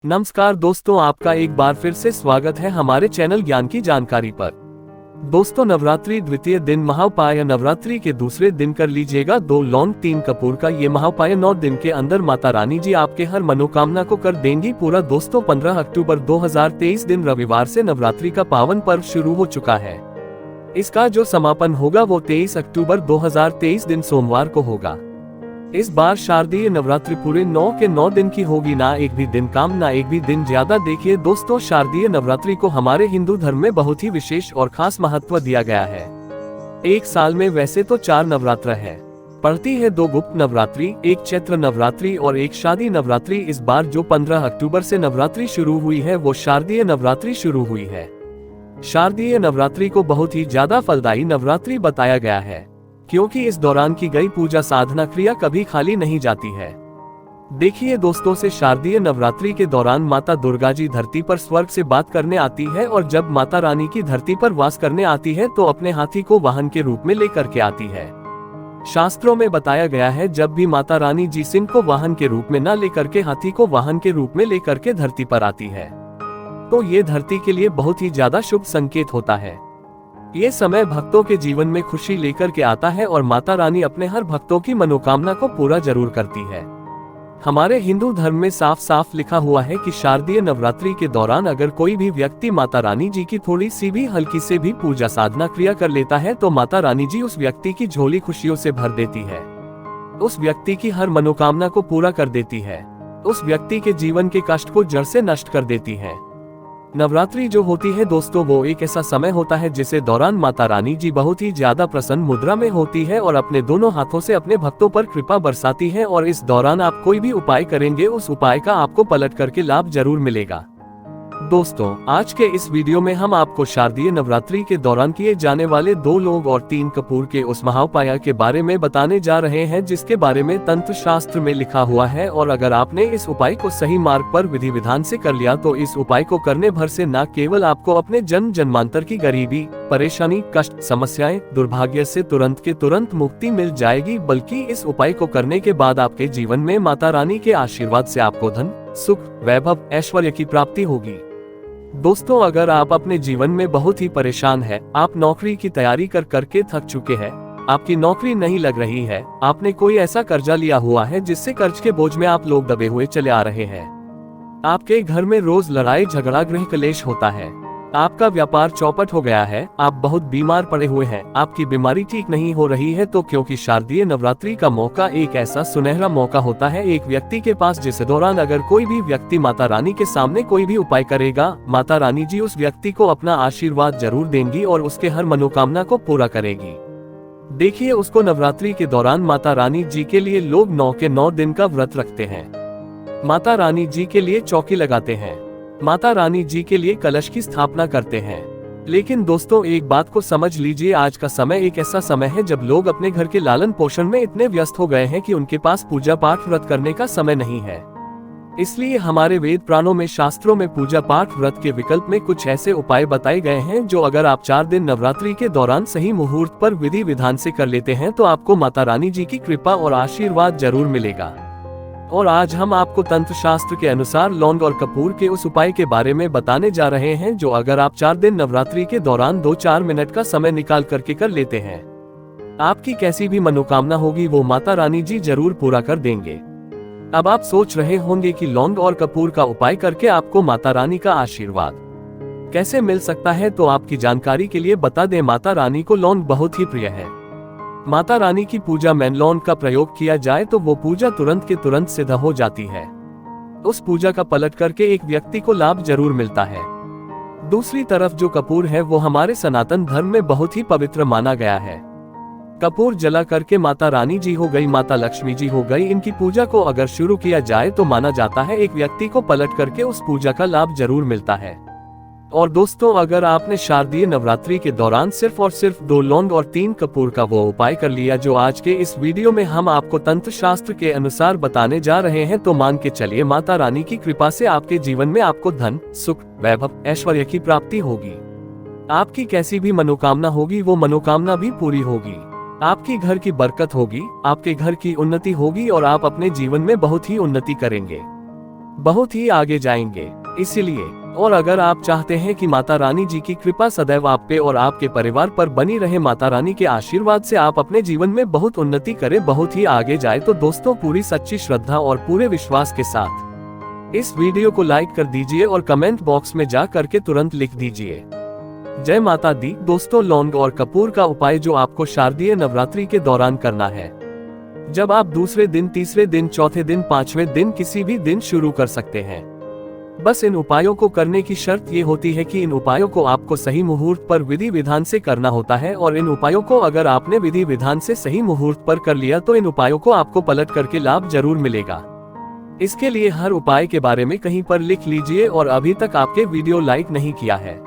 नमस्कार दोस्तों, आपका एक बार फिर से स्वागत है हमारे चैनल ज्ञान की जानकारी पर। दोस्तों, नवरात्रि द्वितीय दिन महाउपाय नवरात्रि के दूसरे दिन कर लीजिएगा 2 लौंग 3 कपूर का ये महाउपाय। 9 दिन के अंदर माता रानी जी आपके हर मनोकामना को कर देंगी पूरा। दोस्तों, 15 अक्टूबर 2023 दिन रविवार से नवरात्रि का पावन पर्व शुरू हो चुका है। इसका जो समापन होगा वो 23 अक्टूबर 2023 दिन सोमवार को होगा। इस बार शारदीय नवरात्रि पूरे 9 के 9 दिन की होगी, ना एक भी दिन कम ना एक भी दिन ज्यादा। देखिए दोस्तों, शारदीय नवरात्रि को हमारे हिंदू धर्म में बहुत ही विशेष और खास महत्व दिया गया है। एक साल में वैसे तो 4 नवरात्र है, पड़ती है 2 गुप्त नवरात्रि, एक चैत्र नवरात्रि और एक शादी नवरात्रि। इस बार जो 15 अक्टूबर से नवरात्रि शुरू हुई है वो शारदीय नवरात्रि शुरू हुई है। शारदीय नवरात्रि को बहुत ही ज्यादा फलदायी नवरात्रि बताया गया है, क्योंकि इस दौरान की गई पूजा साधना क्रिया कभी खाली नहीं जाती है। देखिए दोस्तों, से शारदीय नवरात्रि के दौरान माता दुर्गा जी धरती पर स्वर्ग से बात करने आती है, और जब माता रानी की धरती पर वास करने आती है तो अपने हाथी को वाहन के रूप में लेकर के आती है। शास्त्रों में बताया गया है, जब भी माता रानी जी सिंह को वाहन के रूप में न लेकर के हाथी को वाहन के रूप में लेकर के धरती पर आती है, तो ये धरती के लिए बहुत ही ज्यादा शुभ संकेत होता है। ये समय भक्तों के जीवन में खुशी लेकर के आता है और माता रानी अपने हर भक्तों की मनोकामना को पूरा जरूर करती है। हमारे हिंदू धर्म में साफ साफ लिखा हुआ है कि शारदीय नवरात्रि के दौरान अगर कोई भी व्यक्ति माता रानी जी की थोड़ी सी भी हल्की से भी पूजा साधना क्रिया कर लेता है तो माता रानी जी उस व्यक्ति की झोली खुशियों से भर देती है, उस व्यक्ति की हर मनोकामना को पूरा कर देती है, उस व्यक्ति के जीवन के कष्ट को जड़ से नष्ट कर देती है। नवरात्रि जो होती है दोस्तों, वो एक ऐसा समय होता है जिसे दौरान माता रानी जी बहुत ही ज्यादा प्रसन्न मुद्रा में होती है और अपने दोनों हाथों से अपने भक्तों पर कृपा बरसाती है। और इस दौरान आप कोई भी उपाय करेंगे, उस उपाय का आपको पलट करके लाभ जरूर मिलेगा। दोस्तों, आज के इस वीडियो में हम आपको शारदीय नवरात्रि के दौरान किए जाने वाले 2 लौंग और 3 कपूर के उस महाउपाय के बारे में बताने जा रहे हैं, जिसके बारे में तंत्र शास्त्र में लिखा हुआ है। और अगर आपने इस उपाय को सही मार्ग पर विधि विधान से कर लिया तो इस उपाय को करने भर से न केवल आपको अपने जन्म जन्मांतर की गरीबी, परेशानी, कष्ट, समस्याएं, दुर्भाग्य से तुरंत के तुरंत मुक्ति मिल जाएगी, बल्कि इस उपाय को करने के बाद आपके जीवन में माता रानी के आशीर्वाद से आपको धन, सुख, वैभव, ऐश्वर्य की प्राप्ति होगी। दोस्तों, अगर आप अपने जीवन में बहुत ही परेशान हैं, आप नौकरी की तैयारी कर करके थक चुके हैं, आपकी नौकरी नहीं लग रही है, आपने कोई ऐसा कर्जा लिया हुआ है जिससे कर्ज के बोझ में आप लोग दबे हुए चले आ रहे हैं, आपके घर में रोज लड़ाई झगड़ा गृह क्लेश होता है, आपका व्यापार चौपट हो गया है, आप बहुत बीमार पड़े हुए हैं, आपकी बीमारी ठीक नहीं हो रही है, तो क्योंकि शारदीय नवरात्रि का मौका एक ऐसा सुनहरा मौका होता है एक व्यक्ति के पास, जिस दौरान अगर कोई भी व्यक्ति माता रानी के सामने कोई भी उपाय करेगा, माता रानी जी उस व्यक्ति को अपना आशीर्वाद जरूर देंगी और उसके हर मनोकामना को पूरा करेगी। देखिए, उसको नवरात्रि के दौरान माता रानी जी के लिए लोग 9 के 9 दिन का व्रत रखते हैं, माता रानी जी के लिए चौकी लगाते हैं, माता रानी जी के लिए कलश की स्थापना करते हैं। लेकिन दोस्तों, एक बात को समझ लीजिए, आज का समय एक ऐसा समय है जब लोग अपने घर के लालन पोषण में इतने व्यस्त हो गए हैं कि उनके पास पूजा पाठ व्रत करने का समय नहीं है। इसलिए हमारे वेद पुराणों में, शास्त्रों में पूजा पाठ व्रत के विकल्प में कुछ ऐसे उपाय बताए गए हैं जो अगर आप 4 दिन नवरात्रि के दौरान सही मुहूर्त पर विधि विधान से कर लेते हैं तो आपको माता रानी जी की कृपा और आशीर्वाद जरूर मिलेगा। और आज हम आपको तंत्र शास्त्र के अनुसार लौंग और कपूर के उस उपाय के बारे में बताने जा रहे हैं जो अगर आप 4 दिन नवरात्रि के दौरान 2-4 मिनट का समय निकाल करके कर लेते हैं, आपकी कैसी भी मनोकामना होगी वो माता रानी जी जरूर पूरा कर देंगे। अब आप सोच रहे होंगे कि लौंग और कपूर का उपाय करके आपको माता रानी का आशीर्वाद कैसे मिल सकता है, तो आपकी जानकारी के लिए बता दें, माता रानी को लौंग बहुत ही प्रिय है। माता रानी की पूजा में लौंग का प्रयोग किया जाए तो वो पूजा तुरंत के तुरंत सिद्ध हो जाती है, उस पूजा का पलट करके एक व्यक्ति को लाभ जरूर मिलता है। दूसरी तरफ जो कपूर है वो हमारे सनातन धर्म में बहुत ही पवित्र माना गया है। कपूर जला करके माता रानी जी हो गई, माता लक्ष्मी जी हो गई, इनकी पूजा को अगर शुरू किया जाए तो माना जाता है एक व्यक्ति को पलट करके उस पूजा का लाभ जरूर मिलता है। और दोस्तों, अगर आपने शारदीय नवरात्रि के दौरान सिर्फ और सिर्फ 2 लौंग और 3 कपूर का वो उपाय कर लिया जो आज के इस वीडियो में हम आपको तंत्र शास्त्र के अनुसार बताने जा रहे हैं, तो मान के चलिए माता रानी की कृपा से आपके जीवन में आपको धन, सुख, वैभव, ऐश्वर्य की प्राप्ति होगी। आपकी कैसी भी मनोकामना होगी वो मनोकामना भी पूरी होगी, आपकी घर की बरकत होगी, आपके घर की उन्नति होगी और आप अपने जीवन में बहुत ही उन्नति करेंगे। बहुत ही आगे जाएंगे। इसीलिए और अगर आप चाहते हैं कि माता रानी जी की कृपा सदैव आप पे और आपके परिवार पर बनी रहे, माता रानी के आशीर्वाद से आप अपने जीवन में बहुत उन्नति करें, बहुत ही आगे जाए, तो दोस्तों पूरी सच्ची श्रद्धा और पूरे विश्वास के साथ इस वीडियो को लाइक कर दीजिए और कमेंट बॉक्स में जा करके तुरंत लिख दीजिए जय माता दी। दोस्तों लौंग और कपूर का उपाय जो आपको शारदीय नवरात्रि के दौरान करना है, जब आप दूसरे दिन, तीसरे दिन, चौथे दिन, पांचवें दिन, किसी भी दिन शुरू कर सकते हैं। बस इन उपायों को करने की शर्त ये होती है कि इन उपायों को आपको सही मुहूर्त पर विधि विधान से करना होता है, और इन उपायों को अगर आपने विधि विधान से सही मुहूर्त पर कर लिया तो इन उपायों को आपको पलट करके लाभ जरूर मिलेगा। इसके लिए हर उपाय के बारे में कहीं पर लिख लीजिए, और अभी तक आपके वीडियो लाइक नहीं किया है,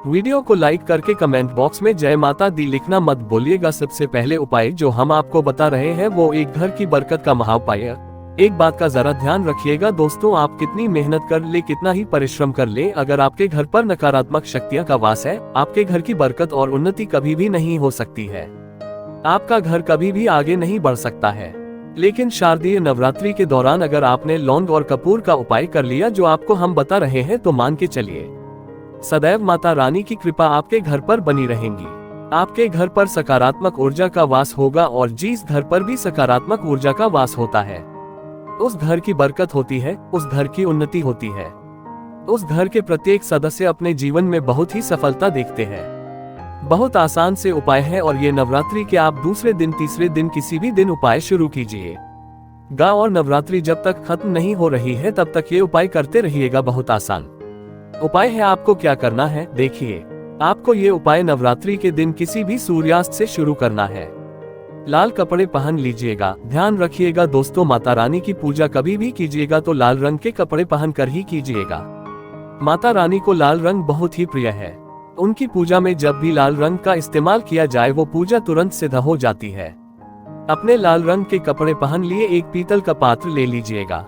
वीडियो को लाइक करके कमेंट बॉक्स में जय माता दी लिखना मत भूलिएगा। सबसे पहले उपाय जो हम आपको बता रहे हैं वो एक घर की बरकत का महाउपाय। एक बात का जरा ध्यान रखिएगा दोस्तों, आप कितनी मेहनत कर ले, कितना ही परिश्रम कर ले, अगर आपके घर पर नकारात्मक शक्तियां का वास है, आपके घर की बरकत और उन्नति कभी भी नहीं हो सकती है, आपका घर कभी भी आगे नहीं बढ़ सकता है। लेकिन शारदीय नवरात्रि के दौरान अगर आपने लौंग और कपूर का उपाय कर लिया जो आपको हम बता रहे हैं, तो मान के चलिए सदैव माता रानी की कृपा आपके घर पर बनी रहेंगी। आपके घर पर सकारात्मक ऊर्जा का वास होगा, और जिस घर पर भी सकारात्मक ऊर्जा का वास होता है उस घर की बरकत होती है, उस घर की उन्नति होती है, उस घर के प्रत्येक सदस्य अपने जीवन में बहुत ही सफलता देखते हैं। बहुत आसान से उपाय है, और ये नवरात्रि के आप दूसरे दिन, तीसरे दिन, किसी भी दिन उपाय शुरू कीजिएगा, और नवरात्रि जब तक खत्म नहीं हो रही है तब तक ये उपाय करते रहिएगा। बहुत आसान उपाय है। आपको क्या करना है देखिए, आपको ये उपाय नवरात्रि के दिन किसी भी सूर्यास्त से शुरू करना है। लाल कपड़े पहन लीजिएगा। ध्यान रखिएगा दोस्तों, माता रानी की पूजा कभी भी कीजिएगा तो लाल रंग के कपड़े पहन कर ही कीजिएगा। माता रानी को लाल रंग बहुत ही प्रिय है। उनकी पूजा में जब भी लाल रंग का इस्तेमाल किया जाए वो पूजा तुरंत सिद्ध हो जाती है। अपने लाल रंग के कपड़े पहन लिए एक पीतल का पात्र ले लीजिएगा।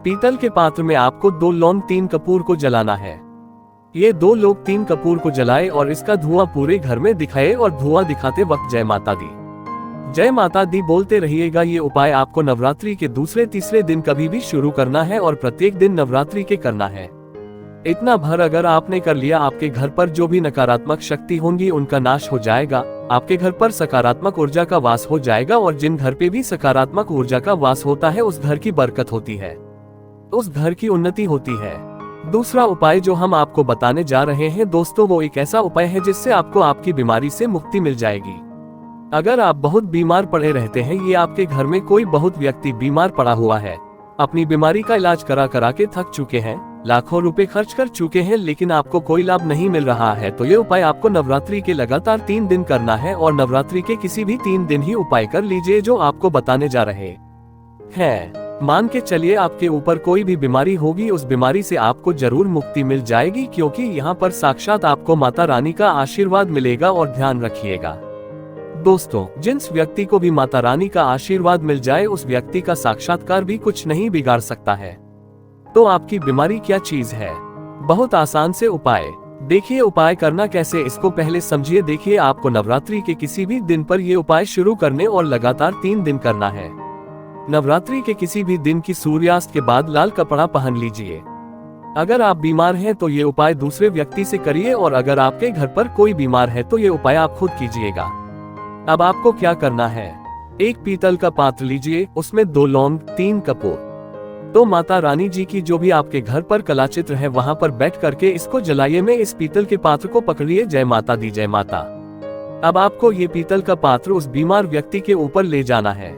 पीतल के पात्र में आपको 2 लौंग 3 कपूर को जलाना है। ये 2 लोग 3 कपूर को जलाए और इसका धुआं पूरे घर में दिखाए, और धुआं दिखाते वक्त जय माता दी, जय माता दी बोलते रहिएगा। ये उपाय आपको नवरात्रि के दूसरे, तीसरे दिन कभी भी शुरू करना है, और प्रत्येक दिन नवरात्रि के करना है। इतना भर अगर आपने कर लिया, आपके घर पर जो भी नकारात्मक शक्ति होंगी उनका नाश हो जाएगा, आपके घर पर सकारात्मक ऊर्जा का वास हो जाएगा, और जिन घर पे भी सकारात्मक ऊर्जा का वास होता है उस घर की बरकत होती है, उस घर की उन्नति होती है। दूसरा उपाय जो हम आपको बताने जा रहे हैं दोस्तों, वो एक ऐसा उपाय है जिससे आपको आपकी बीमारी से मुक्ति मिल जाएगी। अगर आप बहुत बीमार पड़े रहते हैं, ये आपके घर में कोई बहुत व्यक्ति बीमार पड़ा हुआ है, अपनी बीमारी का इलाज करा करा के थक चुके हैं, लाखों रुपए खर्च कर चुके हैं, लेकिन आपको कोई लाभ नहीं मिल रहा है, तो ये उपाय आपको नवरात्रि के लगातार 3 दिन करना है, और नवरात्रि के किसी भी 3 दिन ही उपाय कर लीजिए जो आपको बताने जा रहे हैं। मान के चलिए आपके ऊपर कोई भी बीमारी होगी, उस बीमारी से आपको जरूर मुक्ति मिल जाएगी, क्योंकि यहाँ पर साक्षात आपको माता रानी का आशीर्वाद मिलेगा। और ध्यान रखिएगा दोस्तों, जिस व्यक्ति को भी माता रानी का आशीर्वाद मिल जाए उस व्यक्ति का साक्षात्कार भी कुछ नहीं बिगाड़ सकता है। तो आपकी बीमारी क्या चीज है? बहुत आसान से उपाय। देखिए उपाय करना कैसे, इसको पहले समझिए। देखिए, आपको नवरात्रि के किसी भी दिन पर ये उपाय शुरू करने और लगातार 3 दिन करना है। नवरात्रि के किसी भी दिन की सूर्यास्त के बाद लाल कपड़ा पहन लीजिए। अगर आप बीमार हैं तो ये उपाय दूसरे व्यक्ति से करिए, और अगर आपके घर पर कोई बीमार है तो ये उपाय आप खुद कीजिएगा। अब आपको क्या करना है, एक पीतल का पात्र लीजिए, उसमें 2 लौंग 3 कपूर, तो माता रानी जी की जो भी आपके घर पर कलाचित्र है वहां पर बैठ करके इसको जलाइए में इस पीतल के पात्र को पकड़िए। जय माता दी, जय माता। अब आपको ये पीतल का पात्र उस बीमार व्यक्ति के ऊपर ले जाना है।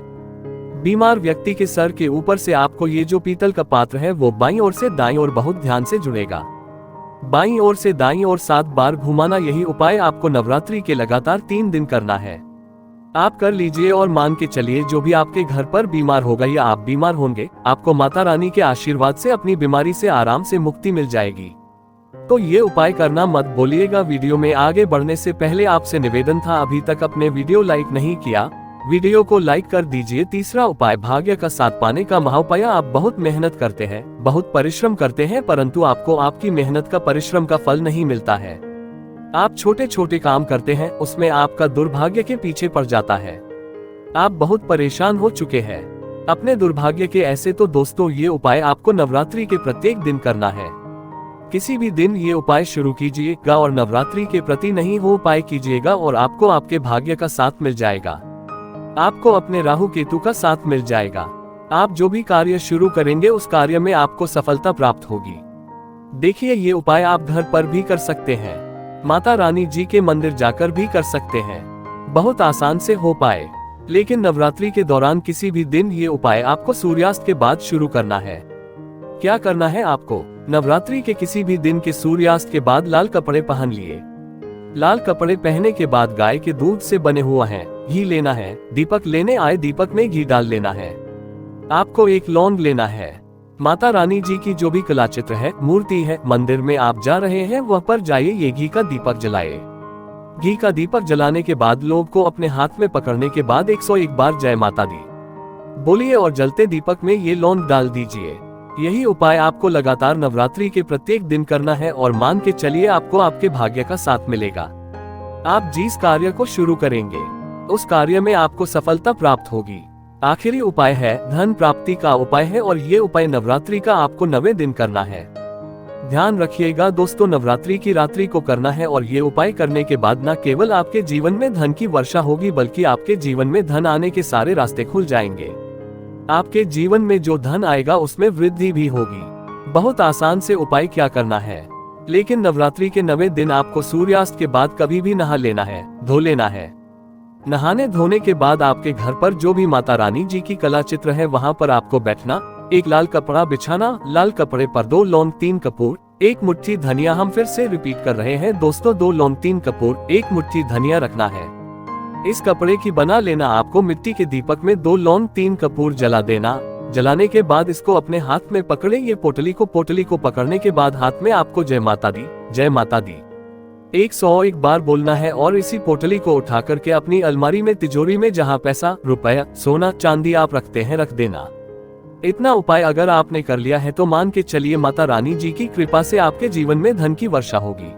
बीमार व्यक्ति के सर के ऊपर से आपको ये जो पीतल का पात्र है वो बाईं ओर से दाईं ओर बहुत ध्यान से जुड़ेगा। बाईं ओर से दाईं ओर 7 बार घुमाना। यही उपाय आपको नवरात्रि के लगातार 3 दिन करना है। आप कर लीजिए, और मान के चलिए जो भी आपके घर पर बीमार होगा या आप बीमार होंगे, आपको माता रानी के आशीर्वाद से अपनी बीमारी से आराम से मुक्ति मिल जाएगी। तो ये उपाय करना मत भूलिएगा। वीडियो में आगे बढ़ने से पहले आपसे निवेदन था, अभी तक अपने वीडियो लाइक नहीं किया, वीडियो को लाइक कर दीजिए। तीसरा उपाय, भाग्य का साथ पाने का महाउपाय। आप बहुत मेहनत करते हैं, बहुत परिश्रम करते हैं, परंतु आपको आपकी मेहनत का, परिश्रम का फल नहीं मिलता है। आप छोटे छोटे काम करते हैं, उसमें आपका दुर्भाग्य के पीछे पड़ जाता है। आप बहुत परेशान हो चुके हैं। अपने दुर्भाग्य के ऐसे तो दोस्तों ये उपाय आपको नवरात्रि के प्रत्येक दिन करना है। किसी भी दिन ये उपाय शुरू कीजिएगा और नवरात्रि के प्रति नहीं वो उपाय कीजिएगा और आपको आपके भाग्य का साथ मिल जाएगा। आपको अपने राहु केतु का साथ मिल जाएगा। आप जो भी कार्य शुरू करेंगे उस कार्य में आपको सफलता प्राप्त होगी। देखिए ये उपाय आप घर पर भी कर सकते हैं, माता रानी जी के मंदिर जाकर भी कर सकते हैं, बहुत आसान से हो पाए। लेकिन नवरात्रि के दौरान किसी भी दिन ये उपाय आपको सूर्यास्त के बाद शुरू करना है। क्या करना है आपको? नवरात्रि के किसी भी दिन के सूर्यास्त के बाद लाल कपड़े पहन लिए। लाल कपड़े पहनने के बाद गाय के दूध से बने हुआ है घी लेना है। दीपक लेने आए दीपक में घी डाल लेना है। आपको एक लौंग लेना है। माता रानी जी की जो भी कलाचित्र है, मूर्ति है, मंदिर में आप जा रहे हैं वह पर जाइए, ये घी का दीपक जलाए। घी का दीपक जलाने के बाद लोग को अपने हाथ में पकड़ने के बाद 101 बार जय माता दी बोलिए और जलते दीपक में ये लौंग डाल दीजिए। यही उपाय आपको लगातार नवरात्रि के प्रत्येक दिन करना है और मान के चलिए आपको आपके भाग्य का साथ मिलेगा। आप जिस कार्य को शुरू करेंगे उस कार्य में आपको सफलता प्राप्त होगी। आखिरी उपाय है धन प्राप्ति का उपाय है और ये उपाय नवरात्रि का आपको 9वें दिन करना है। ध्यान रखिएगा दोस्तों, नवरात्रि की रात्रि को करना है और ये उपाय करने के बाद न केवल आपके जीवन में धन की वर्षा होगी बल्कि आपके जीवन में धन आने के सारे रास्ते खुल जाएंगे। आपके जीवन में जो धन आएगा उसमें वृद्धि भी होगी। बहुत आसान से उपाय क्या करना है, लेकिन नवरात्रि के 9वें दिन आपको सूर्यास्त के बाद कभी भी नहा लेना है, धो लेना है। नहाने धोने के बाद आपके घर पर जो भी माता रानी जी की कला चित्र है वहां पर आपको बैठना, एक लाल कपड़ा बिछाना, लाल कपड़े पर 2 लौंग 3 कपूर 1 मुट्ठी धनिया। हम फिर से रिपीट कर रहे हैं दोस्तों, 2 लौंग 3 कपूर 1 मुट्ठी धनिया रखना है। इस कपड़े की बना लेना। आपको मिट्टी के दीपक में 2 लौंग 3 कपूर जला देना। जलाने के बाद इसको अपने हाथ में पकड़े। ये पोटली को पकड़ने के बाद हाथ में आपको जय माता दी 101 बार बोलना है और इसी पोटली को उठा करके अपनी अलमारी में, तिजोरी में जहां पैसा, रुपया, सोना, चांदी आप रखते हैं रख देना। इतना उपाय अगर आपने कर लिया है तो मान के चलिए माता रानी जी की कृपा से आपके जीवन में धन की वर्षा होगी।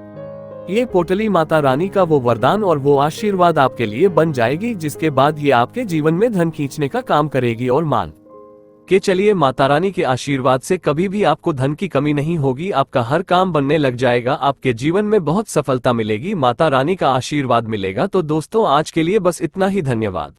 ये पोटली माता रानी का वो वरदान और वो आशीर्वाद आपके लिए बन जाएगी, जिसके बाद ये आपके जीवन में धन खींचने का काम करेगी। और मान के चलिए माता रानी के आशीर्वाद से कभी भी आपको धन की कमी नहीं होगी। आपका हर काम बनने लग जाएगा। आपके जीवन में बहुत सफलता मिलेगी, माता रानी का आशीर्वाद मिलेगा। तो दोस्तों आज के लिए बस इतना ही। धन्यवाद।